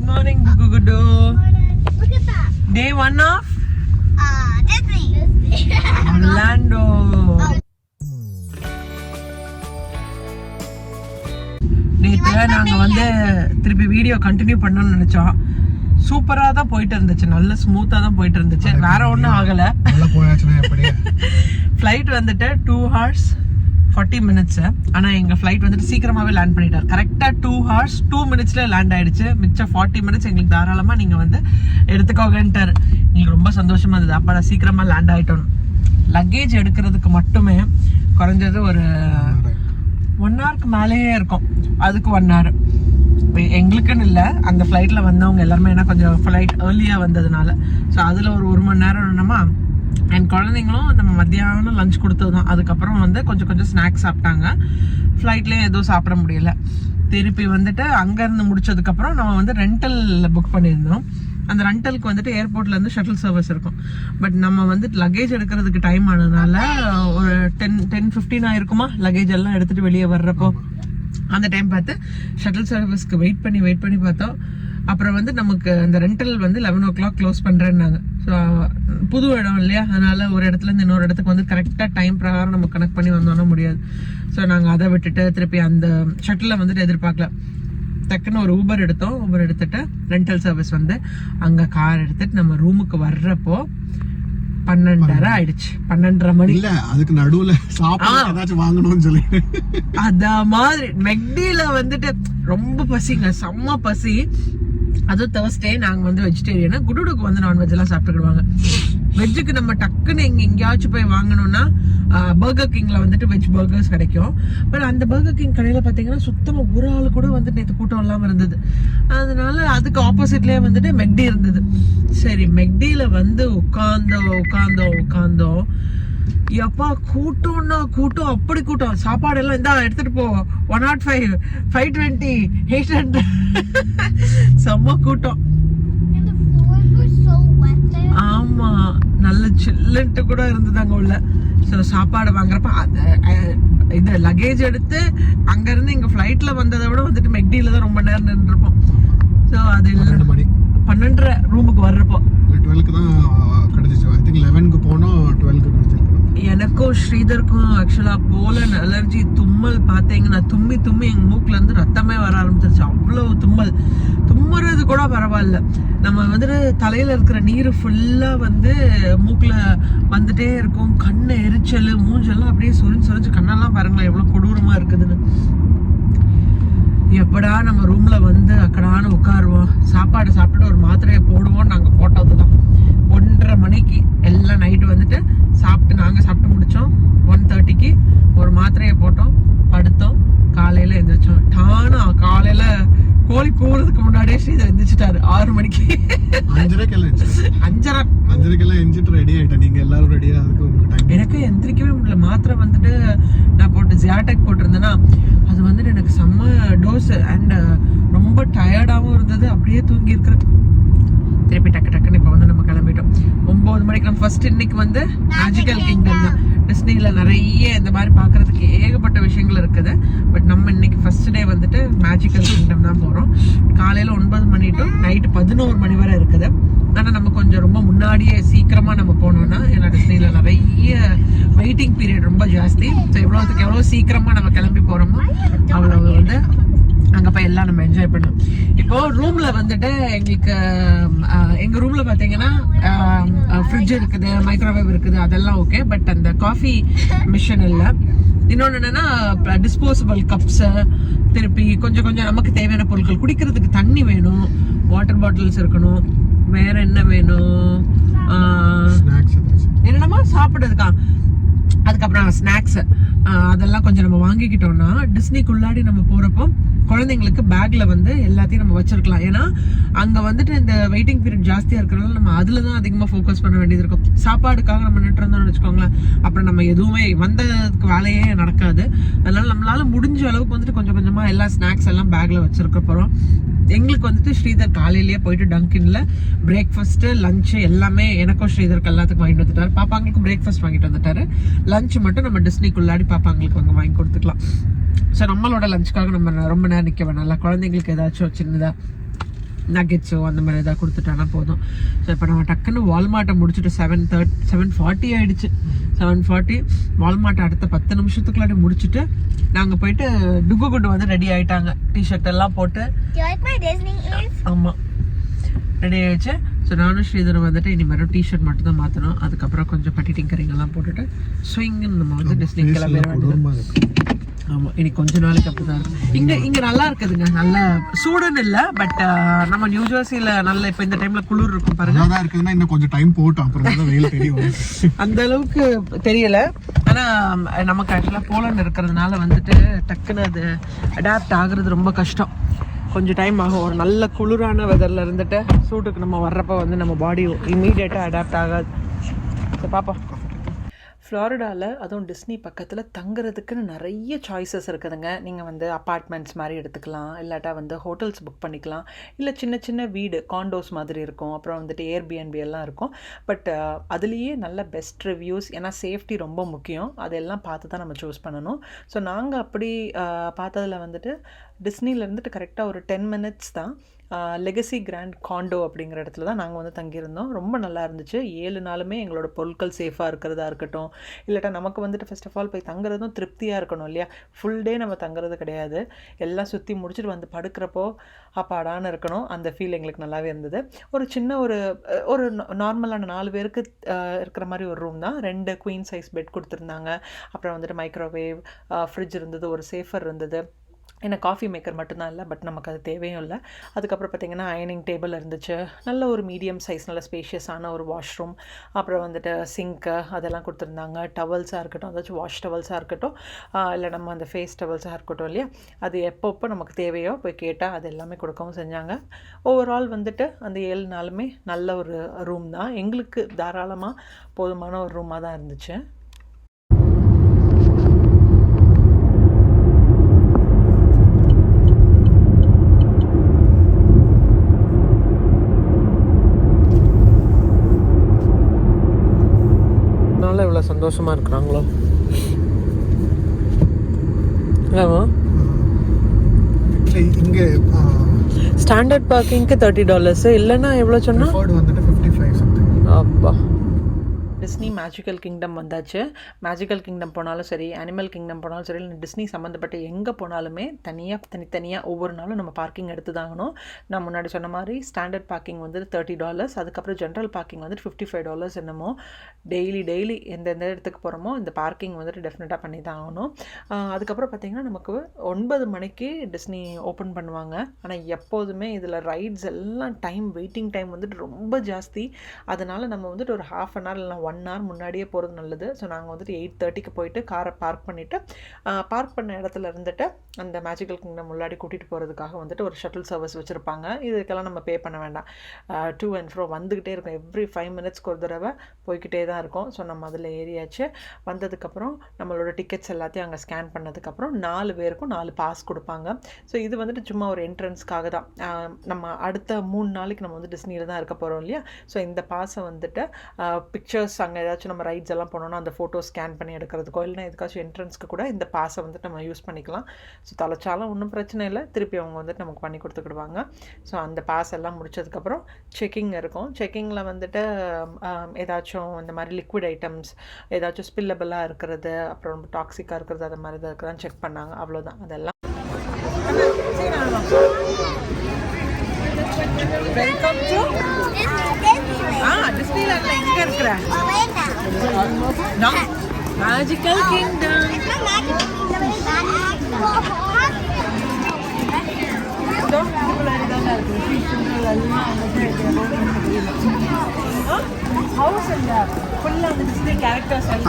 morning, Gugudu. Look at that. Day 1 of Disney. Orlando. நேற்று நாங்கள் வந்து திருப்பி வீடியோ கண்டினியூ பண்ணணும்னு நினச்சோம். சூப்பராக தான் போயிட்டு இருந்துச்சு, நல்ல ஸ்மூத்தாக தான் போயிட்டு இருந்துச்சு, வேற ஒன்றும் ஆகலை. ஃப்ளைட் வந்துட்டு 2 hours 40 minutes. ஆனால் எங்கள் ஃப்ளைட் வந்துட்டு சீக்கிரமாகவே லேண்ட் பண்ணிட்டார். கரெக்டாக 2 hours 2 minutesல லேண்ட் ஆயிடுச்சு. மிச்சம் 40 minutes எங்களுக்கு தாராளமாக நீங்கள் வந்து எடுத்துக்கோங்கன்ட்டார். எங்களுக்கு ரொம்ப சந்தோஷமாக இருந்தது. அப்போ சீக்கிரமாக லேண்ட் ஆகிட்டோம். லக்கேஜ் எடுக்கிறதுக்கு மட்டுமே குறைஞ்சது ஒரு 1 hourக்கு மேலேயே இருக்கும். அதுக்கு 1 hour. எங்களுக்குன்னு இல்லை, அந்த ஃப்ளைட்டில் வந்தவங்க எல்லாருமே ஏன்னா கொஞ்சம் ஃப்ளைட் ஏர்லியாக வந்ததுனால ஸோ அதில் ஒரு 1 மணி நேரம் என்னமா. அண்ட் குழந்தைங்களும் நம்ம மத்தியானம் லஞ்ச் கொடுத்தது தான். அதுக்கப்புறம் வந்து கொஞ்சம் ஸ்நாக்ஸ் சாப்பிட்டாங்க. ஃப்ளைட்லேயும் எதுவும் சாப்பிட முடியல. திருப்பி வந்துட்டு அங்கேருந்து முடிச்சதுக்கப்புறம் நம்ம வந்து ரெண்டல் புக் பண்ணியிருந்தோம். அந்த ரெண்டலுக்கு வந்துட்டு ஏர்போர்ட்லேருந்து ஷட்டில் சர்வீஸ் இருக்கும். பட் நம்ம வந்து லக்கேஜ் எடுக்கிறதுக்கு டைம் ஆனதுனால ஒரு 10-15 ஆயிருக்குமா லக்கேஜ் எல்லாம் எடுத்துகிட்டு வெளியே வர்றப்போ. அந்த டைம் பார்த்து ஷட்டில் சர்வீஸ்க்கு வெயிட் பண்ணி பார்த்தோம். அப்புறம் வந்து நமக்கு அந்த ரெண்டல் வந்து 11 o'clock க்ளோஸ் பண்ணுறேன்னாங்க. ஸோ புது இடம் இல்லையா, அதனால ஒரு இடத்துலேருந்து இன்னொரு இடத்துக்கு வந்து கரெக்டாக டைம் பிரகாரம் நம்ம கனெக்ட் பண்ணி வந்தோன்னா முடியாது. ஸோ நாங்கள் அதை விட்டுட்டு திருப்பி அந்த ஷட்டில் வந்துட்டு எதிர்பார்க்கல. டக்குன்னு ஒரு ஊபர் எடுத்தோம். ஊபர் எடுத்துட்டு ரெண்டல் சர்வீஸ் வந்து அங்கே கார் எடுத்துட்டு நம்ம ரூமுக்கு வர்றப்போ 12:30 ஆயிடுச்சு. 12:30 மணி. இல்ல அதுக்கு நடுவுல சாப்பாடு ஏதாச்சும் வாங்கணும்னு சொல்லி அத மாதிரி மெக்டில வந்துட்டு ரொம்ப பசிங்க, செம்ம பசி. அதுவும் தேர்ஸ்டே நாங்க வந்து வெஜிடேரியன். குடுடுக்கு வந்து நான்வெஜ் எல்லாம் சாப்பிட்டுக்கிடுவாங்க. வெஜ்ஜுக்கு நம்ம டக்குன்னு எங்கேயாச்சும் போய் வாங்கணும்னா பர்கர் கிங்ல வந்துட்டு வெஜ் பர்கர்ஸ் கிடைக்கும். பட் அந்த பர்கர் கிங் கடையில பாத்தீங்கன்னா சுத்தமா ஒரு ஆள் கூட வந்துட்டு நேற்று கூட்டம் இல்லாம இருந்தது. அதனால அதுக்கு ஆப்போசிட்லயே வந்துட்டு மெக்டி இருந்தது. சரி மெக்டில வந்து உட்கார்ந்தோம். எப்பா கூட்டம்னா கூட்டம், அப்படி கூட்டம். சாப்பாடு எல்லாம் இந்தா எடுத்துட்டு போ, 105, 520, 800. செம்ம கூட்டம். ஆமா, நல்ல சில்லுன்ட்டு கூட இருந்தது அங்க உள்ள. ஸோ சாப்பாடு வாங்குறப்ப இது லக்கேஜ் எடுத்து அங்க இருந்து இங்க ஃபிளைட்ல வந்ததை விட வந்துட்டு மெக்டில தான் ரொம்ப நேரம் நின்றுருப்போம். ஸோ அது 12:30 ரூமுக்கு வர்றப்போ 12க்கு தான் கிடைச்சிச்சு. ஐ திங்க் 11க்கு போனோம், 12க்கு கிடைச்சிருக்கு. எனக்கும் ஸ்ரீதருக்கும் ஆக்சுவலா போலன் அலர்ஜி. தும்மல் பார்த்தீங்கன்னா தும்மி எங்க மூக்குல இருந்து ரத்தமே வர ஆரம்பிச்சிருச்சு. அவ்வளவு தும்முறது கூட பரவாயில்ல, நம்ம வந்துட்டு தலையில இருக்கிற நீர் ஃபுல்லா வந்து மூக்குல வந்துட்டே இருக்கும். கண்ணு எரிச்சல், மூஞ்செல்லாம் அப்படியே சொரிஞ்சு கண்ணெல்லாம் பாருங்களேன் எவ்வளவு கொடூரமா இருக்குதுன்னு. எப்படா நம்ம ரூம்ல வந்து அக்கடான்னு உட்காருவோம், சாப்பாடு சாப்பிட்டுட்டு ஒரு மாத்திரையை போடுவோம். நாங்க போட்டதுதான் 1:30 மணிக்கு எல்லாம் நைட்டு வந்துட்டு நாங்க சாப்பிட்டு முடிச்சோம். 1:30க்கு ஒரு மாத்திரையை போட்டோம், படுத்தோம். காலையில எந்திரிச்சோம். டானா காலையில கோழி போறதுக்கு முன்னாடியே ஸ்ரீதர் எந்திரிச்சிட்டாரு 6 மணிக்கு. 5:30 எந்திரிட்டு ரெடி ஆயிட்டேன். நீங்க எல்லாரும் ரெடியா அதுக்கு உங்களுக்கு டைம். எனக்கு எந்திரிக்கவே முடியல. மாத்திரை வந்துட்டு நான் போட்டு ஜியாடெக் போட்டிருந்தேன்னா அது வந்துட்டு எனக்கு செம்ம டோஸ் அண்ட் ரொம்ப டயர்டாகவும் இருந்தது. அப்படியே தூங்கி இருக்கிறேன். திருப்பி டக்குன்னு இப்போ வந்து நம்ம கிளம்பிட்டோம். 9 மணிக்கு நம்ம ஃபர்ஸ்ட் இன்னைக்கு வந்து மேஜிக்கல் கிங்டம் தான். டிஸ்னியில் நிறைய இந்த மாதிரி பார்க்கறதுக்கு ஏகப்பட்ட விஷயங்கள் இருக்குது. பட் நம்ம இன்னைக்கு ஃபர்ஸ்ட் டே வந்துட்டு மேஜிக்கல் கிங்டம் தான் போகிறோம். காலையில் 9 மணி டு நைட்டு 11 மணி வரை இருக்குது. ஆனால் நம்ம கொஞ்சம் ரொம்ப முன்னாடியே சீக்கிரமாக நம்ம போனோம்னா, ஏன்னா டிஸ்னியில் நிறைய வெயிட்டிங் பீரியட் ரொம்ப ஜாஸ்தி. ஸோ எவ்வளோ சீக்கிரமாக நம்ம கிளம்பி போகிறோமோ அவ்வளோ வந்து அங்கே போய் எல்லாம் நம்ம என்ஜாய் பண்ணோம். இப்போ ரூம்ல வந்துட்டு எங்க ரூம்ல பாத்தீங்கன்னா ஃப்ரிட்ஜ் இருக்குது, மைக்ரோவேவ் இருக்குது, அதெல்லாம் ஓகே. பட் அந்த காஃபி மிஷின் இல்லை. இன்னொன்று என்னன்னா டிஸ்போசபிள் கப்ஸ், திருப்பி கொஞ்சம் நமக்கு தேவையான பொருட்கள், குடிக்கிறதுக்கு தண்ணி வேணும், வாட்டர் பாட்டில்ஸ் இருக்கணும். வேற என்ன வேணும், என்னென்னமா சாப்பிடுறதுக்கா. அதுக்கப்புறம் ஸ்நாக்ஸ் அதெல்லாம் கொஞ்சம் நம்ம வாங்கிக்கிட்டோம்னா டிஸ்னிக்குள்ளாடி நம்ம போறப்போ குழந்தைங்களுக்கு பேக்ல வந்து எல்லாத்தையும் நம்ம வச்சிருக்கலாம். ஏன்னா அங்க வந்துட்டு இந்த வெயிட்டிங் பீரியட் ஜாஸ்தியா இருக்கிறனால நம்ம அதுலதான் அதிகமா ஃபோக்கஸ் பண்ண வேண்டியது இருக்கும். சாப்பாடுக்காக நம்ம நின்று இருந்தோம்னு வச்சுக்கோங்களேன், அப்புறம் நம்ம எதுவுமே வந்ததுக்கு வேலையே நடக்காது. அதனால நம்மளால முடிஞ்ச அளவுக்கு வந்துட்டு கொஞ்சமா எல்லா ஸ்நாக்ஸ் எல்லாம் பேக்ல வச்சிருக்க போறோம். எங்களுக்கு வந்துட்டு ஸ்ரீதர் காலையிலேயே போயிட்டு டங்கின்ல பிரேக்ஃபாஸ்ட் லஞ்ச் எல்லாமே எனக்கும் ஸ்ரீதருக்கு எல்லாத்துக்கும் வாங்கிட்டு வந்துட்டாரு. பாப்பாங்களுக்கும் பிரேக்ஃபாஸ்ட் வாங்கிட்டு வந்துட்டாரு. லஞ்ச் மட்டும் நம்ம டிஸ்னிக்குள்ளாடி பாப்பாங்களுக்கு அங்கே வாங்கி கொடுத்துக்கலாம். ஸோ நம்மளோட லஞ்சுக்காக நம்ம ரொம்ப நேரம் நிற்க வேணாம்ல. குழந்தைங்களுக்கு ஏதாச்சும் சின்னதா நகெட்ஸோ அந்த மாதிரி ஏதாவது கொடுத்துட்டானா போதும். ஸோ இப்போ நம்ம டக்குன்னு வால்மார்ட்டை முடிச்சுட்டு 7:40 ஆயிடுச்சு. 7:40 வால்மார்ட் அடுத்த 10 நிமிஷத்துக்குள்ளாடி முடிச்சுட்டு நாங்கள் போயிட்டு டுகுகுண்டு வந்து ரெடி ஆயிட்டாங்க. டிஷர்ட் எல்லாம் போட்டு. Do you like my Disney ears? ஆமாம், ரெடி ஆயிடுச்சு. ஸோ நானும் ஸ்ரீதரும் வந்துட்டு இனிமேல் டிஷர்ட் மட்டும் தான் மாற்றணும். அதுக்கப்புறம் கொஞ்சம் பட்டி டிங்கரிங்கெல்லாம் போட்டுட்டு ஸ்விங்குன்னு நம்ம வந்து டிஸ்னி கிளம்பிட வேண்டியது. ஆமாம், இன்னைக்கு கொஞ்ச நாளைக்கு அப்படி தான் இருக்கும். இங்கே நல்லா இருக்குதுங்க, நல்ல சூடுன்னு இல்லை, பட் நம்ம நியூ ஜெர்சியில் நல்ல இப்போ இந்த டைமில் குளிர் இருக்கும் பாருங்க. அதான் இருக்குதுன்னா இன்னும் கொஞ்சம் டைம் போட்டோம், அப்புறம் தான் வெயில் தெரியும். அந்த அளவுக்கு தெரியல. ஆனால் நமக்கு ஆக்சுவலாக போலண்ட் இருக்கிறதுனால வந்துட்டு டக்குன்னு அது அடாப்ட் ஆகுறது ரொம்ப கஷ்டம். கொஞ்சம் டைம் ஆகும். ஒரு நல்ல குளிரான வெதரில் இருந்துட்டு சூட்டுக்கு நம்ம வர்றப்போ வந்து நம்ம பாடி இம்மீடியட்டாக அடாப்ட் ஆகாது. ஸோ பார்ப்போம். ஃப்ளாரிடாவில் அதுவும் டிஸ்னி பக்கத்தில் தங்குறதுக்குன்னு நிறைய சாய்ஸஸ் இருக்குதுங்க. நீங்கள் வந்து அப்பார்ட்மெண்ட்ஸ் மாதிரி எடுத்துக்கலாம், இல்லாட்டா வந்து ஹோட்டல்ஸ் புக் பண்ணிக்கலாம், இல்லை சின்ன சின்ன வீடு காண்டோஸ் மாதிரி இருக்கும். அப்புறம் வந்துட்டு ஏர்பிஎன்பி எல்லாம் இருக்கும். பட் அதுலேயே நல்ல பெஸ்ட் ரிவ்யூஸ், ஏன்னா சேஃப்டி ரொம்ப முக்கியம், அதெல்லாம் பார்த்து தான் நம்ம சூஸ் பண்ணணும். ஸோ நாங்கள் அப்படி பார்த்ததில் வந்துட்டு டிஸ்னியில் இருந்துட்டு கரெக்டாக ஒரு 10 minutes தான் லெகசி கிராண்ட் காண்டோ அப்படிங்கிற இடத்துல தான் நாங்கள் வந்து தங்கியிருந்தோம். ரொம்ப நல்லா இருந்துச்சு. 7 நாளுமே எங்களோட பொருட்கள் சேஃபாக இருக்கிறதா இருக்கட்டும், இல்லாட்டா நமக்கு வந்துட்டு ஃபர்ஸ்ட் ஆஃப் ஆல் போய் தங்குறதும் திருப்தியாக இருக்கணும் இல்லையா. ஃபுல் டே நம்ம தங்குறது கிடையாது, எல்லாம் சுற்றி முடிச்சுட்டு வந்து படுக்கிறப்போ அப்பாடான்னு இருக்கணும். அந்த ஃபீல் எங்களுக்கு நல்லாவே இருந்தது. ஒரு சின்ன ஒரு நார்மலான 4 பேருக்கு இருக்கிற மாதிரி ஒரு ரூம் தான். 2 குவீன் சைஸ் பெட் கொடுத்துருந்தாங்க. அப்புறம் வந்துட்டு மைக்ரோவேவ், ஃப்ரிட்ஜ் இருந்தது, ஒரு சேஃபர் இருந்தது. ஏன்னா காஃபி மேக்கர் மட்டும்தான் இல்லை, பட் நமக்கு அது தேவையும் இல்லை. அதுக்கப்புறம் பார்த்திங்கன்னா அயனிங் டேபிள் இருந்துச்சு, நல்ல ஒரு மீடியம் சைஸ் நல்ல ஸ்பேஷியஸான ஒரு வாஷ்ரூம், அப்புறம் வந்துட்டு சிங்க்கு அதெல்லாம் கொடுத்துருந்தாங்க. டவல்ஸாக இருக்கட்டும், அதாச்சும் வாஷ் டவல்ஸாக இருக்கட்டும், இல்லை நம்ம அந்த ஃபேஸ் டவல்ஸாக இருக்கட்டும் இல்லையா, அது எப்பப்போ நமக்கு தேவையோ போய் கேட்டால் அது எல்லாமே கொடுக்கவும் செஞ்சாங்க. ஓவரால் வந்துட்டு அந்த 7 நாளுமே நல்ல ஒரு ரூம் தான், எங்களுக்கு தாராளமாக போதுமான ஒரு ரூமாக தான் இருந்துச்சு. இவ்வளோ சந்தோஷமாக இருக்கிறாங்களோ இல்லைம்மா. இங்கே ஸ்டாண்டர்ட் பார்க்கிங்க்கு $30, இல்லைன்னா எவ்வளோ சொன்னா வந்துட்டு 55 சம்திங். அப்பா. டிஸ்னி மேஜிக்கல் கிங்டம் வந்தாச்சு. மேஜிக்கல் கிங்டம் போனாலும் சரி, அனிமல் கிங்டம் போனாலும் சரி, இல்லை டிஸ்னி சம்மந்தப்பட்ட எங்கே போனாலுமே தனித்தனியாக ஒவ்வொரு நாளும் நம்ம பார்க்கிங் எடுத்து தாங்கணும். நான் முன்னாடி சொன்ன மாதிரி ஸ்டாண்டர்ட் பார்க்கிங் வந்துட்டு $30, அதுக்கப்புறம் ஜென்ரல் பார்க்கிங் வந்துட்டு $55 என்னமோ. டெய்லி எந்தெந்த இடத்துக்கு போகிறோமோ இந்த பார்க்கிங் வந்துட்டு டெஃபினட்டாக பண்ணி தான் ஆகணும். அதுக்கப்புறம் பார்த்திங்கன்னா நமக்கு 9 மணிக்கு டிஸ்னி ஓப்பன் பண்ணுவாங்க. ஆனால் எப்போதுமே இதில் ரைட்ஸ் எல்லாம் வெயிட்டிங் டைம் வந்துட்டு ரொம்ப ஜாஸ்தி. அதனால் நம்ம வந்துட்டு ஒரு ½ an hour இல்லை 1 hour முன்னாடியே போகிறது நல்லது. ஸோ நாங்கள் வந்துட்டு 8:30க்கு போயிட்டு காரை பார்க் பண்ணிவிட்டு பார்க் பண்ண இடத்துல இருந்துட்டு அந்த மேஜிக்கல் கிங்டம் முன்னாடி கூட்டிகிட்டு போகிறதுக்காக வந்துட்டு ஒரு ஷட்டில் சர்வீஸ் வச்சுருப்பாங்க. இதுக்கெல்லாம் நம்ம பே பண்ண வேண்டாம். டூ அண்ட் ஃப்ரோ வந்துக்கிட்டே இருக்கும். எவ்ரி 5 minutesக்கு ஒரு தடவை போய்கிட்டே தான் இருக்கும். ஸோ நம்ம அதில் ஏறியாச்சு. வந்ததுக்கப்புறம் நம்மளோட டிக்கெட்ஸ் எல்லாத்தையும் அங்கே ஸ்கேன் பண்ணதுக்கப்புறம் 4 பேருக்கும் 4 பாஸ் கொடுப்பாங்க. ஸோ இது வந்துட்டு சும்மா ஒரு என்ட்ரன்ஸ்க்காக தான். நம்ம அடுத்த 3 நாளைக்கு நம்ம வந்து டிஸ்னியில் தான் இருக்க போகிறோம் இல்லையா. ஸோ இந்த பாஸை வந்துட்டு பிக்சர்ஸ் அங்கே ஏதாச்சும் நம்ம ரைட்ஸ் எல்லாம் போனோம்னா அந்த ஃபோட்டோ ஸ்கேன் பண்ணி எடுக்கிறதுக்கோ இல்லைனா எதுக்காச்சும் என்ட்ரன்ஸ்க்கு கூட இந்த பாஸை வந்துட்டு நம்ம யூஸ் பண்ணிக்கலாம். ஸோ தொலைச்சாலும் ஒன்றும் பிரச்சனை இல்லை, திருப்பி அவங்க வந்துட்டு நமக்கு பண்ணி கொடுத்துக்கிடுவாங்க. ஸோ அந்த பாஸ் எல்லாம் முடிச்சதுக்கப்புறம் செக்கிங் இருக்கும். செக்கிங்கில் வந்துட்டு ஏதாச்சும் இந்த மாதிரி லிக்விட் ஐட்டம்ஸ் ஏதாச்சும் ஸ்பில்லபிளாக இருக்கிறது, அப்புறம் ரொம்ப டாக்ஸிக்காக இருக்கிறது, அது மாதிரி தான் இருக்கிறதான் செக் பண்ணாங்க. அவ்வளோதான். அதெல்லாம் வெல்கம் டு டிஸ்னிலேண்ட்ல எங்க இருக்கிற மேஜிக்கல் கிங்டம்.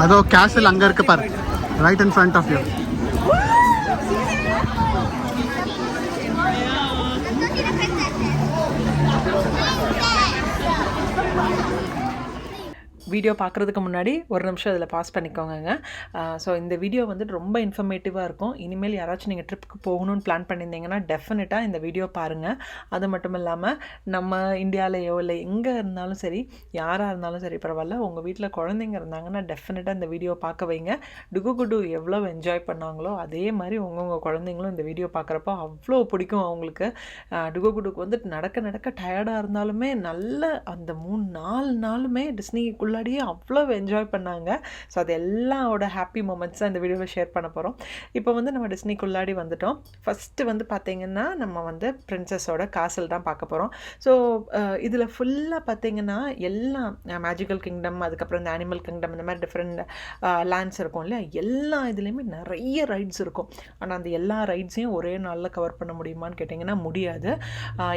அதோ கேசல் அங்க இருக்கு பாரு, right in front of you. Video பார்க்குறதுக்கு முன்னாடி ஒரு நிமிஷம் இதில் பாஸ் பண்ணிக்கோங்க. ஸோ இந்த வீடியோ வந்துட்டு ரொம்ப இன்ஃபர்மேட்டிவாக இருக்கும். இனிமேல் யாராச்சும் நீங்கள் ட்ரிப்புக்கு போகணும்னு பிளான் பண்ணியிருந்தீங்கன்னா டெஃபினட்டாக இந்த வீடியோ பாருங்கள். அது மட்டும் இல்லாமல் நம்ம இந்தியாவிலையோ இல்லை எங்கே இருந்தாலும் சரி, யாராக இருந்தாலும் சரி பரவாயில்ல, உங்கள் வீட்டில் குழந்தைங்க இருந்தாங்கன்னா டெஃபினட்டாக இந்த வீடியோ பார்க்க வைங்க. டுகுகுடு எவ்வளோ என்ஜாய் பண்ணாங்களோ அதே மாதிரி உங்கள் குழந்தைங்களும் இந்த வீடியோ பார்க்குறப்போ அவ்வளோ பிடிக்கும் அவங்களுக்கு. டுகுகுடுக்கு வந்துட்டு நடக்க நடக்க டயர்டாக இருந்தாலுமே நல்ல அந்த 3-4 நாளுமே டிஸ்னிக்குள்ளாடியே அவ்வளோ என்ஜாய் பண்ணாங்க. ஸோ அது எல்லாரோட ஹாப்பி மூமெண்ட்ஸ் தான் இந்த வீடியோவில் ஷேர் பண்ண போகிறோம். இப்போ வந்து நம்ம டிஸ்னிக்குள்ளாடி வந்துட்டோம். ஃபஸ்ட்டு வந்து பார்த்திங்கன்னா நம்ம வந்து பிரின்சஸோட காசல் தான் பார்க்க போகிறோம். ஸோ இதில் ஃபுல்லாக பார்த்திங்கன்னா எல்லாம் மேஜிக்கல் கிங்டம், அதுக்கப்புறம் இந்த அனிமல் கிங்டம், இந்த மாதிரி டிஃப்ரெண்ட் லேண்ட்ஸ் இருக்கும் இல்லையா, எல்லா இதுலேயுமே நிறைய ரைட்ஸ் இருக்கும். ஆனால் அந்த எல்லா ரைட்ஸையும் ஒரே நாளில் கவர் பண்ண முடியுமான்னு கேட்டிங்கன்னா முடியாது.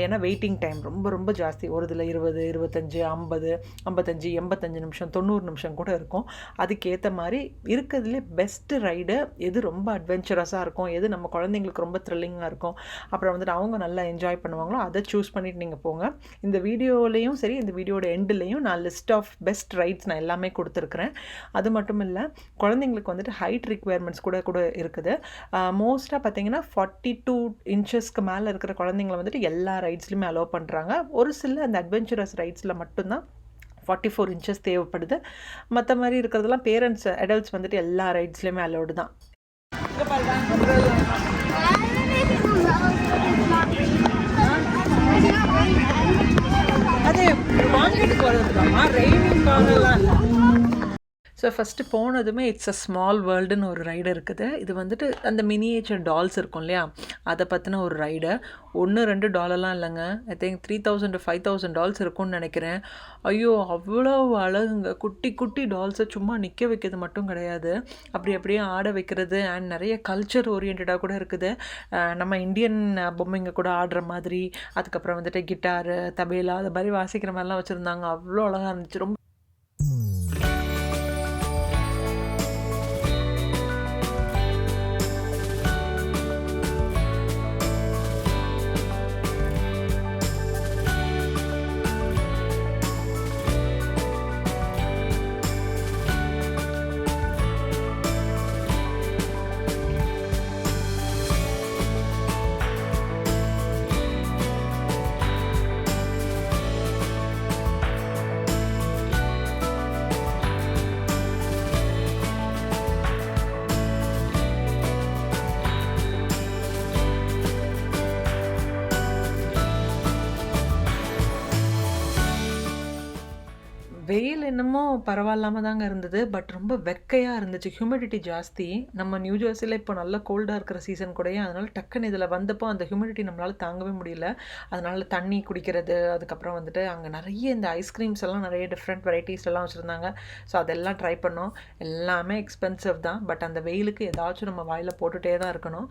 ஏன்னா வெயிட்டிங் டைம் ரொம்ப ரொம்ப ஜாஸ்தி. ஒரு இதில் 20, 25, 50, 55, 85 நிமிஷம், 90 நிமிஷம் கூட இருக்கும். அதுக்கேற்ற மாதிரி இருக்கிறதுலே பெஸ்ட்டு ரைடு எது ரொம்ப அட்வென்ச்சரஸாக இருக்கும், எது நம்ம குழந்தைங்களுக்கு ரொம்ப த்ரில்லிங்காக இருக்கும், அப்புறம் வந்துட்டு அவங்க நல்லா என்ஜாய் பண்ணுவாங்களோ அதை சூஸ் பண்ணிவிட்டு நீங்கள் போங்க. இந்த வீடியோலையும் சரி, இந்த வீடியோட எண்டுலேயும் நான் லிஸ்ட் ஆஃப் பெஸ்ட் ரைட்ஸ் நான் எல்லாமே கொடுத்துருக்குறேன். அது மட்டும் இல்லை, குழந்தைங்களுக்கு வந்துட்டு ஹைட் ரிக்வயர்மெண்ட்ஸ் கூட இருக்குது. மோஸ்ட்டாக பார்த்தீங்கன்னா 42 இன்ச்சஸ்க்கு மேலே இருக்கிற குழந்தைங்களை வந்துட்டு எல்லா ரைட்ஸ்லையுமே அலோவ் பண்ணுறாங்க. ஒரு சில அந்த அட்வென்ச்சரஸ் ரைட்ஸில் மட்டும்தான் 44 இன்ச்சஸ் தேவைப்படுது. மற்ற மாதிரி இருக்கிறதெல்லாம் பேரண்ட்ஸ், அடல்ட்ஸ் வந்துட்டு எல்லா ரைட்ஸ்லையுமே அலோடு தான். அதே வாங்கிட்டு போகிறதுக்காமா ரெயினிங் காரெல்லாம் இல்லை. ஸோ ஃபஸ்ட்டு போனதுமே இட்ஸ் அ ஸ்மால் வேர்ல்டுன்னு ஒரு ரைடு இருக்குது. இது வந்துட்டு அந்த மினியேச்சர் டால்ஸ் இருக்கும் இல்லையா, அதை பற்றின ஒரு ரைடு. $1-2 டாலர்லாம் இல்லைங்க, ஐ திங்க் 3000 to 5000 டால்ஸ் இருக்கும்னு நினைக்கிறேன். ஐயோ அவ்வளோ அழகுங்க. குட்டி குட்டி டால்ஸை சும்மா நிற்க வைக்கிறது மட்டும் கிடையாது, அப்படியே ஆட வைக்கிறது. அண்ட் நிறைய கல்ச்சர் ஓரியன்டாக கூட இருக்குது. நம்ம இந்தியன் பொம்மைங்க கூட ஆடுற மாதிரி, அதுக்கப்புறம் வந்துட்டு கிட்டாரு, தபேலா, அது மாதிரி வாசிக்கிற மாதிரிலாம் வச்சுருந்தாங்க. அவ்வளோ அழகாக இருந்துச்சு. ரொம்ப வெயில் என்னமோ பரவாயில்லாமல் தாங்க இருந்தது, பட் ரொம்ப வெக்கையாக இருந்துச்சு. ஹியூமிடிட்டி ஜாஸ்தி. நம்ம நியூ ஜெர்சியில் இப்போ நல்லா கோல்டாக இருக்கிற சீசன் கூடயே, அதனால் டக்குன்னு இதில் வந்தப்போ அந்த ஹியூமிடிட்டி நம்மளால் தாங்கவே முடியல. அதனால் தண்ணி குடிக்கிறது, அதுக்கப்புறம் வந்துட்டு அங்கே நிறைய இந்த ஐஸ்கிரீம்ஸ் எல்லாம் நிறைய டிஃப்ரெண்ட் வெரைட்டிஸ்லாம் வச்சுருந்தாங்க. ஸோ அதெல்லாம் ட்ரை பண்ணோம். எல்லாமே எக்ஸ்பென்சிவ் தான், பட் அந்த வெயிலுக்கு ஏதாச்சும் நம்ம வாயில் போட்டுகிட்டே தான் இருக்கணும்.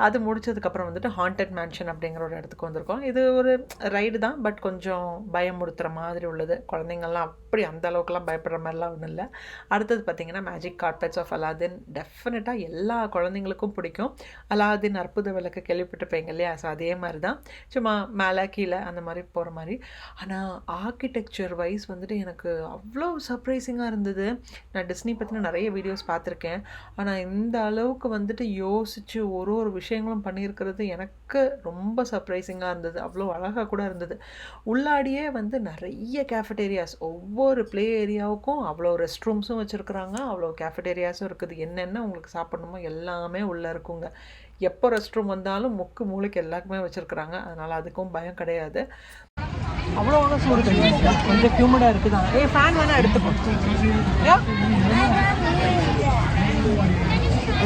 அது முடிச்சதுக்கப்புறம் வந்துட்டு ஹாண்டட் மேன்ஷன் அப்படிங்கிற ஒரு இடத்துக்கு வந்திருக்கோம். இது ஒரு ரைடு தான், பட் கொஞ்சம் பயமுறுத்துகிற மாதிரி உள்ளது. குழந்தைங்கள்லாம் அப்படி அந்த அளவுக்குலாம் பயப்படுற மாதிரிலாம் ஒன்றும் இல்லை. அடுத்தது பார்த்திங்கன்னா மேஜிக் கார்பெட்ஸ் ஆஃப் அலாதின். டெஃபினட்டாக எல்லா குழந்தைங்களுக்கும் பிடிக்கும். அலாதின் அற்புத விளக்கு கேள்விப்பட்டிருப்பீங்க இல்லையா, ஸோ அதே மாதிரி தான், சும்மா மேலே கீழே அந்த மாதிரி போகிற மாதிரி. ஆனால் ஆர்கிடெக்சர் வைஸ் வந்துட்டு எனக்கு அவ்வளோ சர்ப்ரைசிங்காக இருந்தது. நான் டிஸ்னி பற்றின நிறைய வீடியோஸ் பார்த்துருக்கேன், ஆனால் இந்த அளவுக்கு வந்துட்டு யோசித்து ஒரு விஷயங்களும் பண்ணியிருக்கிறது எனக்கு ரொம்ப சர்ப்ரைசிங்காக இருந்தது. அவ்வளோ அழகாக கூட இருந்தது. உள்ளாடியே வந்து நிறைய கேஃபட்டேரியாஸ், ஒவ்வொரு ப்ளே ஏரியாவுக்கும் அவ்வளோ ரெஸ்ட் ரூம்ஸும் வச்சுருக்குறாங்க, அவ்வளோ கேஃபட்டேரியாஸும் இருக்குது. என்னென்ன உங்களுக்கு சாப்பிடணுமோ எல்லாமே உள்ளே இருக்குங்க. எப்போ ரெஸ்ட் ரூம் வந்தாலும் முக்கு மூளைக்கு எல்லாருக்குமே வச்சுருக்குறாங்க, அதனால் அதுக்கும் பயம் கிடையாது. அவ்வளோ ஒன்றும் சூடு கிடையாது, கொஞ்சம் ஹியூமிடாக இருக்குது தான். ஃபேன் வேணால் எடுத்துப்போம்.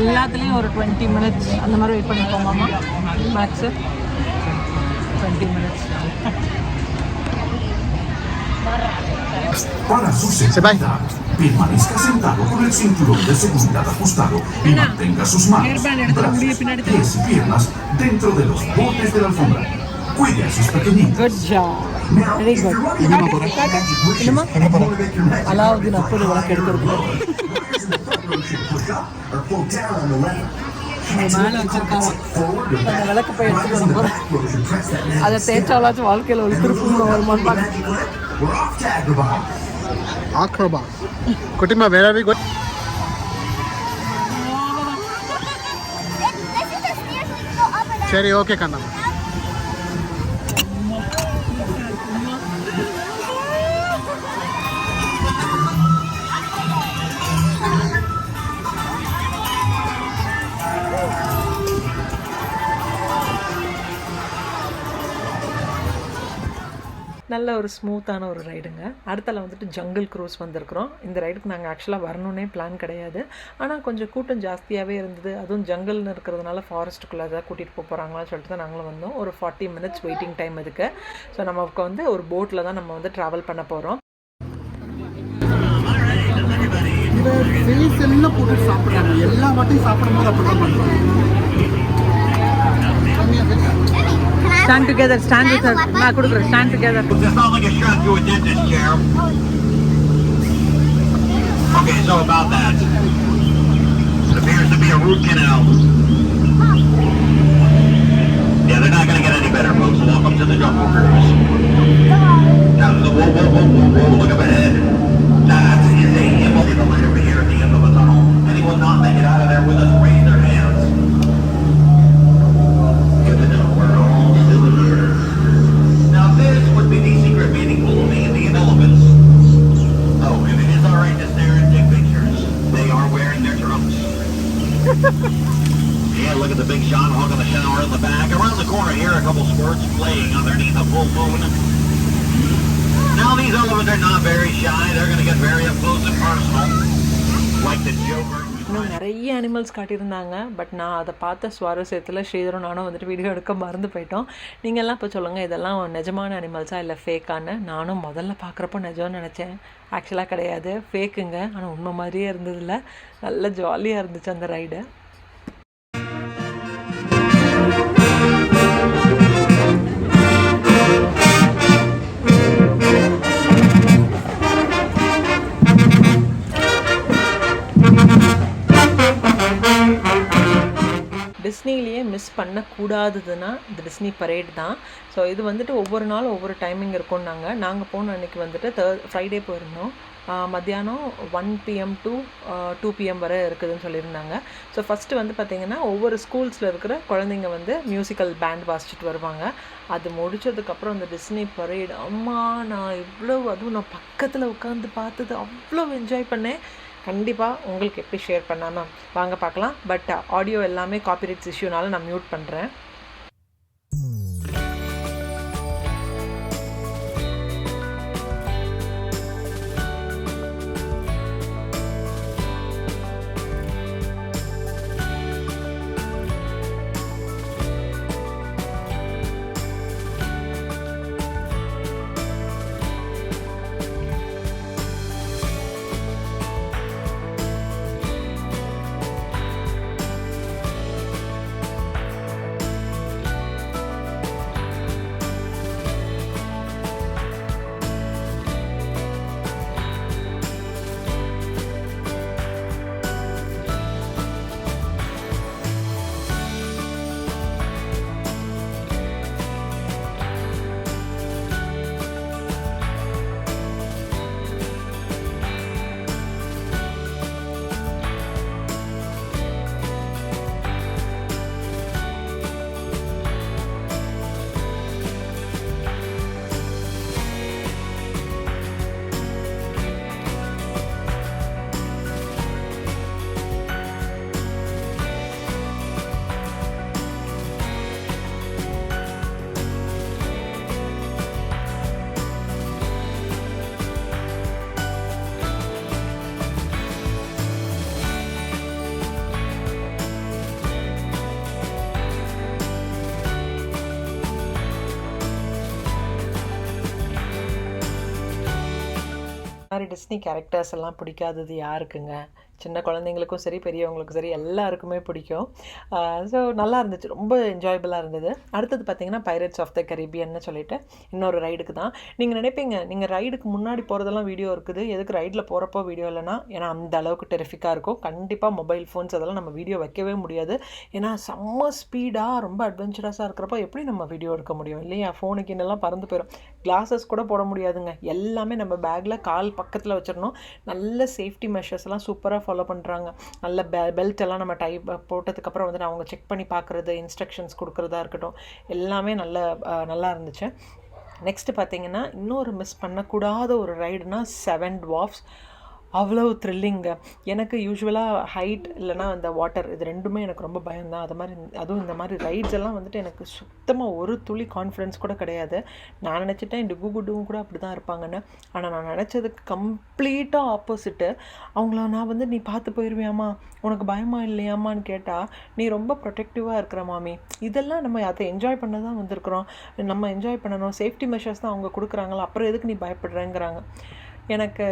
எல்லாத்துலேயும் ஒரு 20 மினிட்ஸ் அந்த மாதிரி வெயிட் பண்ணிப்போமாம்மா, max 20 minutes. Para su seguridad, permanezca sentado con el cinturón de seguridad ajustado y mantenga sus manos, brazos, pies y piernas dentro de los bordes de la alfombra. Cuide a sus pequeñitos. Good job. Very good. Alauddin அப்போ விளக்கு எடுத்துருக்கோம். மேலே வச்சிருக்காங்க அந்த விளக்கு போய் எடுத்துட்டு போகிறேன். அதை தேய்ச்சாலாச்சும் வாழ்க்கையில் ஒரு திருப்பூர் வருமானு பார்க்க. Acrobat. Kutima, where are we going? This is the stairs we can go up and down. Cherry, okay, Kanna. நல்ல ஒரு ஸ்மூத்தான ஒரு ரைடுங்க. அடுத்தல வந்துட்டு ஜங்கிள் க்ரூஸ் வந்திருக்கிறோம். இந்த ரைடுக்கு நாங்கள் ஆக்சுவலாக வரணுன்னே பிளான் கிடையாது. ஆனால் கொஞ்சம் கூட்டம் ஜாஸ்தியாகவே இருந்தது. அதுவும் ஜங்கிள்னு இருக்கிறதுனால ஃபாரஸ்ட்டுக்குள்ளே தான் கூட்டிகிட்டு போகிறாங்களான்னு சொல்லிட்டு தான் நாங்களும் வந்தோம். ஒரு 40 minutes வெயிட்டிங் டைம் இதுக்கு. ஸோ நமக்கு வந்து ஒரு போட்டில் தான் நம்ம வந்து ட்ராவல் பண்ண போகிறோம். இந்த ஃபேஸ் எல்லாம் போட்டு சாப்பிட்றாங்க. எல்லா வாட்டையும் சாப்பிடும்போது அப்படி தான் பண்ணுறாங்க. Stand together, stand with her. நான் கொடுக்குறேன், stand together. It's not like a shot to a dentist chair. Okay, so about that. It appears to be a root canal. Yeah, they're not going to get any better, folks. Welcome to the Jungle Cruise. Now, whoa, whoa, whoa, whoa, whoa, look up ahead. That is a hill. See the light over here at the end of the tunnel. Anyone not make it out of there with us, raise their hands. Good to know we're all still here. Now, this would be the secret meeting full of Indian elephants. Oh, if it is alright to stare and take pictures, they are wearing their trunks. Yeah, look at the big Sean hog in the shower in the back. Around the corner here, a couple squirts playing underneath a full moon. Now, these elephants are not very shy. They're going to get very up close and personal. Like the Joker. இன்னும் நிறைய animals காட்டியிருந்தாங்க. But நான் அதை பார்த்த சுவாரஸ்யத்தில் ஸ்ரீதரும் நானும் வந்துட்டு video எடுக்க மறந்து போயிட்டோம். நீங்கள்லாம் இப்போ சொல்லுங்கள், இதெல்லாம் நிஜமான அனிமல்ஸா இல்லை ஃபேக்கான்னு. நானும் முதல்ல பார்க்குறப்போ நிஜம்னு நினச்சேன். ஆக்சுவலாக கிடையாது, ஃபேக்குங்க. ஆனால் உண்மை மாதிரியே இருந்ததில்ல. நல்ல ஜாலியாக இருந்துச்சு அந்த ரைடு. டிஸ்னிலேயே மிஸ் பண்ணக்கூடாததுன்னா இந்த டிஸ்னி பரேட் தான். ஸோ இது வந்துட்டு ஒவ்வொரு நாளும் ஒவ்வொரு டைமிங் இருக்கும்னாங்க. நாங்கள் போன அன்றைக்கி வந்துட்டு ஃப்ரைடே போயிருந்தோம். மத்தியானம் 1 PM to 2 PM வரை இருக்குதுன்னு சொல்லியிருந்தாங்க. ஸோ ஃபஸ்ட்டு வந்து பார்த்திங்கன்னா ஒவ்வொரு ஸ்கூல்ஸில் இருக்கிற குழந்தைங்க வந்து மியூசிக்கல் பேண்ட் வாசிச்சுட்டு வருவாங்க. அது முடித்ததுக்கப்புறம் அந்த டிஸ்னி பரேட், அம்மா நான் அதுவும் நான் பக்கத்தில் உட்காந்து பார்த்தது அவ்வளோ என்ஜாய் பண்ணேன். கண்டிப்பாக உங்களுக்கு எப்படி ஷேர் பண்ணாமல் வாங்க பார்க்கலாம். பட் ஆடியோ எல்லாமே காப்பிரைட்ஸ் இஷ்யூனால நான் மியூட் பண்ணுறேன். மாதிரி டிஸ்னி கேரக்டர்ஸ் எல்லாம் பிடிக்காதது யாருக்குங்க? சின்ன குழந்தைங்களுக்கும் சரி பெரியவங்களுக்கும் சரி எல்லாருக்குமே பிடிக்கும். ஸோ நல்லா இருந்துச்சு, ரொம்ப என்ஜாயபிளாக இருந்தது. அடுத்தது பார்த்திங்கன்னா பைரட்ஸ் ஆஃப் த கரீபியன்னு சொல்லிட்டு இன்னொரு ரைடுக்கு தான். நீங்கள் நினைப்பீங்க நீங்கள் ரைடுக்கு முன்னாடி போகிறதெல்லாம் வீடியோ இருக்குது, எதுக்கு ரைடில் போகிறப்போ வீடியோ இல்லைனா, ஏன்னா அந்த அளவுக்கு டெரிஃபிக்காக இருக்கும். கண்டிப்பாக மொபைல் ஃபோன்ஸ் அதெல்லாம் நம்ம வீடியோ வைக்கவே முடியாது. ஏன்னா செம்ம ஸ்பீடாக ரொம்ப அட்வென்ச்சரஸாக இருக்கிறப்போ எப்படி நம்ம வீடியோ எடுக்க முடியும் இல்லையா? ஃபோனுக்கு இன்னெல்லாம் பறந்து போயிடும். கிளாஸஸ் கூட போட முடியாதுங்க. எல்லாமே நம்ம பேக்கில் கால் பக்கத்தில் வச்சிடணும். நல்ல சேஃப்டி மெஷர்ஸ் எல்லாம் சூப்பராக ஃபாலோ பண்ணுறாங்க. நல்ல பெல்ட் எல்லாம் நம்ம போட்டதுக்கப்புறம் வந்துட்டு அவங்க செக் பண்ணி பார்க்குறது, இன்ஸ்ட்ரக்ஷன்ஸ் கொடுக்குறதா இருக்கட்டும், எல்லாமே நல்லா இருந்துச்சு. நெக்ஸ்ட்டு பார்த்திங்கன்னா இன்னொரு மிஸ் பண்ணக்கூடாத ஒரு ரைடுனா 7 Dwarfs. அவ்வளோ த்ரில்லிங்க. எனக்கு யூஸ்வலாக ஹைட் இல்லைனா அந்த வாட்டர் இது ரெண்டுமே எனக்கு ரொம்ப பயம்தான். அதுவும் இந்த மாதிரி ரைட்ஸ் எல்லாம் வந்துட்டு எனக்கு சுத்தமாக ஒரு துளி கான்ஃபிடென்ஸ் கூட கிடையாது. நான் நினச்சிட்டேன் டுகும் கூட அப்படி தான் இருப்பாங்கன்னு. ஆனால் நான் நினச்சதுக்கு கம்ப்ளீட்டாக ஆப்போசிட்டு. அவங்கள நான் நீ பார்த்து போயிடுவியாம்மா, உனக்கு பயமா இல்லையாம்மான்னு கேட்டால், நீ ரொம்ப ப்ரொடெக்டிவாக இருக்கிற மாமி, இதெல்லாம் நம்ம அதை என்ஜாய் பண்ண தான் வந்திருக்கிறோம், நம்ம என்ஜாய் பண்ணணும், சேஃப்டி மெஷர்ஸ் தான் அவங்க கொடுக்குறாங்களா, அப்புறம் எதுக்கு நீ பயப்படுறேங்கிறாங்க. எனக்கு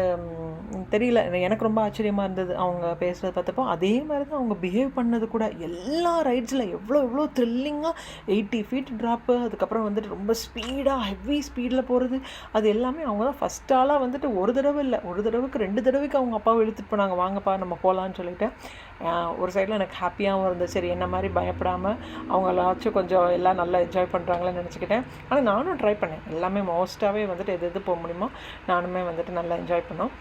தெரியல, எனக்கு ரொம்ப ஆச்சரியமாக இருந்தது அவங்க பேசுகிறது பார்த்தப்போ. அதே மாதிரி தான் அவங்க பிஹேவ் பண்ணது கூட. எல்லா ரைட்ஸில் எவ்வளோ த்ரில்லிங்காக 80 feet ட்ராப்பு, அதுக்கப்புறம் வந்துட்டு ரொம்ப ஸ்பீடாக ஹெவி ஸ்பீடில் போகிறது, அது எல்லாமே அவங்க தான் ஃபஸ்ட் ஆளாக வந்துட்டு ஒரு தடவை இல்லை, ஒரு தடவைக்கு 2 தடவைக்கு அவங்க அப்பாவை இழுத்துட்டு போனாங்க, வாங்கப்பா நம்ம போகலான்னு சொல்லிட்டு. ஒரு சைடில் எனக்கு ஹாப்பியாகவும் இருந்தது. சரி, என்ன மாதிரி பயப்படாமல் அவங்களாச்சும் கொஞ்சம் எல்லாம் நல்லா என்ஜாய் பண்ணுறாங்களேன்னு நினச்சிக்கிட்டேன். ஆனால் நானும் ட்ரை பண்ணேன். எல்லாமே மோஸ்ட்டாகவே வந்துட்டு எது போக முடியுமோ நானுமே வந்துட்டு நல்லா என்ஜாய் பண்ணோம்.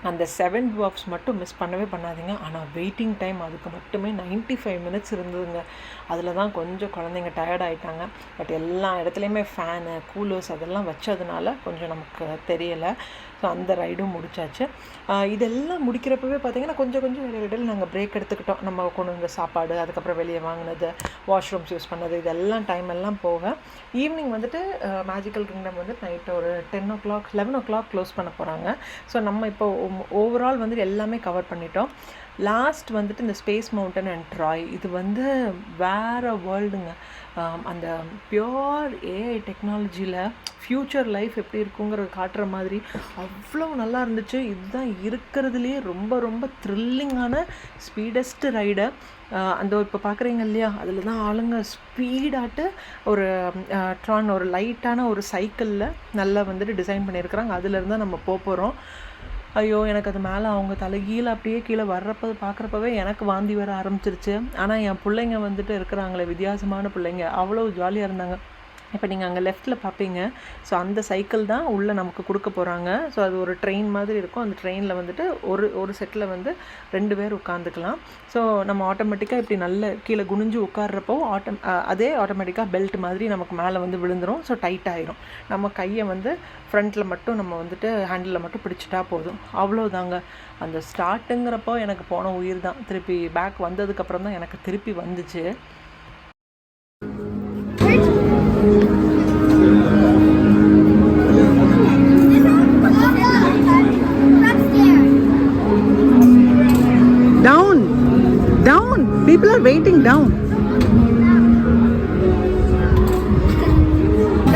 அந்த 7 Dwarfs மட்டும் மிஸ் பண்ணவே பண்ணாதீங்க. ஆனால் வெயிட்டிங் டைம் அதுக்கு மட்டுமே 95 minutes இருந்ததுங்க. அதில் தான் கொஞ்சம் குழந்தைங்க டயர்ட் ஆகிட்டாங்க. பட் எல்லா இடத்துலையுமே ஃபேனு, கூலர்ஸ் அதெல்லாம் வச்சதுனால கொஞ்சம் நமக்கு தெரியலை. ஸோ அந்த ரைடும் முடிச்சாச்சு. இதெல்லாம் முடிக்கிறப்பவே பார்த்திங்கன்னா கொஞ்சம் இடையில நாங்கள் பிரேக் எடுத்துக்கிட்டோம். நம்ம கொண்டு வந்த சாப்பாடு, அதுக்கப்புறம் வெளியே வாங்கினது, வாஷ்ரூம்ஸ் யூஸ் பண்ணது, இதெல்லாம் டைம் எல்லாம் போக ஈவினிங் வந்துட்டு மேஜிக்கல் கிங்டம் வந்து நைட்டு ஒரு 10 o'clock 11 o'clock க்ளோஸ் பண்ண போகிறாங்க. ஸோ நம்ம இப்போ ஓவரால் வந்துட்டு எல்லாமே கவர் பண்ணிட்டோம். லாஸ்ட் வந்துட்டு இந்த ஸ்பேஸ் மவுண்டன் அண்ட் ட்ராய், இது வேறு வேர்ல்டுங்க. அந்த பியோர் ஏஐ டெக்னாலஜியில் ஃப்யூச்சர் லைஃப் எப்படி இருக்குங்கிறத காட்டுற மாதிரி அவ்வளோ நல்லா இருந்துச்சு. இதுதான் இருக்கிறதுலையே ரொம்ப த்ரில்லிங்கான ஸ்பீடஸ்ட் ரைடு. அந்த இப்போ பார்க்குறீங்க இல்லையா, அதில் தான் ஆளுங்க ஸ்பீடாட்டு ஒரு ட்ரான், ஒரு லைட்டான ஒரு சைக்கிளில் நல்லா வந்துட்டு டிசைன் பண்ணியிருக்கிறாங்க. அதுலேருந்து தான் நம்ம போகிறோம். ஐயோ, எனக்கு அது மேலே அவங்க தலைகீழே அப்படியே கீழே பார்க்குறப்பவே எனக்கு வாந்தி வர ஆரம்பிச்சிருச்சு. ஆனால் என் பிள்ளைங்க வந்துட்டு இருக்கிறாங்களே, வித்தியாசமான பிள்ளைங்க, அவ்வளோ ஜாலியாக இருந்தாங்க. இப்போ நீங்கள் அங்கே லெஃப்ட்டில் பார்ப்பீங்க. ஸோ அந்த சைக்கிள் தான் உள்ளே நமக்கு கொடுக்க போகிறாங்க. ஸோ அது ஒரு ட்ரெயின் மாதிரி இருக்கும். அந்த ட்ரெயினில் வந்துட்டு ஒரு செட்டில் 2 பேர் உட்காந்துக்கலாம். ஸோ நம்ம ஆட்டோமேட்டிக்காக இப்படி நல்ல கீழே குனிஞ்சு உட்கார்றப்போ அதே ஆட்டோமேட்டிக்காக பெல்ட் மாதிரி நமக்கு மேலே விழுந்துடும். ஸோ டைட் ஆயிரும். நம்ம கையை ஃப்ரண்ட்டில் மட்டும் நம்ம ஹேண்டிலில் மட்டும் பிடிச்சிட்டா போதும். அவ்வளோதாங்க. அந்த ஸ்டார்ட்டுங்கிறப்போ எனக்கு போன உயிர் தான். திருப்பி பேக் வந்ததுக்கப்புறம் தான் எனக்கு திருப்பி வந்துச்சு. Down. People are waiting down.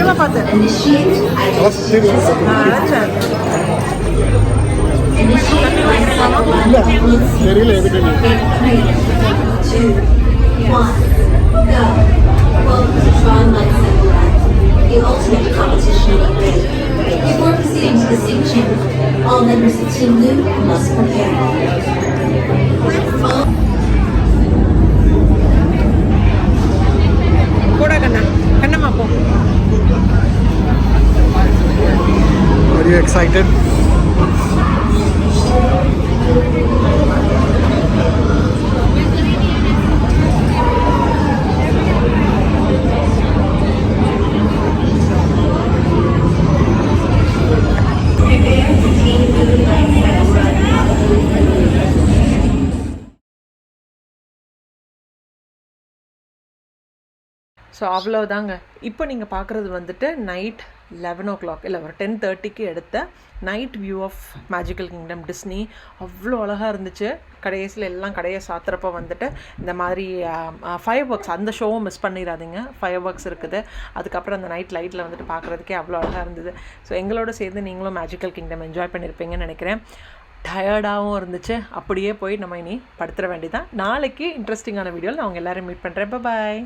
எல்லாம் பார்த்தேன். தெரியல எதுக்கு. The ultimate competition of grade. Before proceeding to the state chamber, all members of Team Blue must prepare. Are you excited? So அவ்வளோதாங்க. இப்போ நீங்கள் பார்க்குறது நைட் 11 o'clock இல்லை ஒரு 10:30க்கு எடுத்த night view of magical kingdom Disney. அவ்வளோ அழகாக இருந்துச்சு. கடைசியில் எல்லாம் கடையை சாத்துறப்போ இந்த மாதிரி ஃபயர் ஒர்க்ஸ், அந்த ஷோவும் மிஸ் பண்ணிடாதீங்க. ஃபயர் ஒர்க்ஸ் இருக்குது. அதுக்கப்புறம் அந்த நைட் லைட்டில் பார்க்குறதுக்கே அவ்வளோ அழகாக இருந்தது. ஸோ எங்களோட சேர்ந்து நீங்களும் மேஜிக்கல் கிங்டம் என்ஜாய் பண்ணியிருப்பீங்கன்னு நினைக்கிறேன். டயர்டாகவும் இருந்துச்சு. அப்படியே போய் நம்ம இனி படுத்துற வேண்டியதான். நாளைக்கு இன்ட்ரெஸ்டிங்கான வீடியோவில் நான் உங்கள் எல்லோரும் மீட் பண்ணுறேன். பாய்.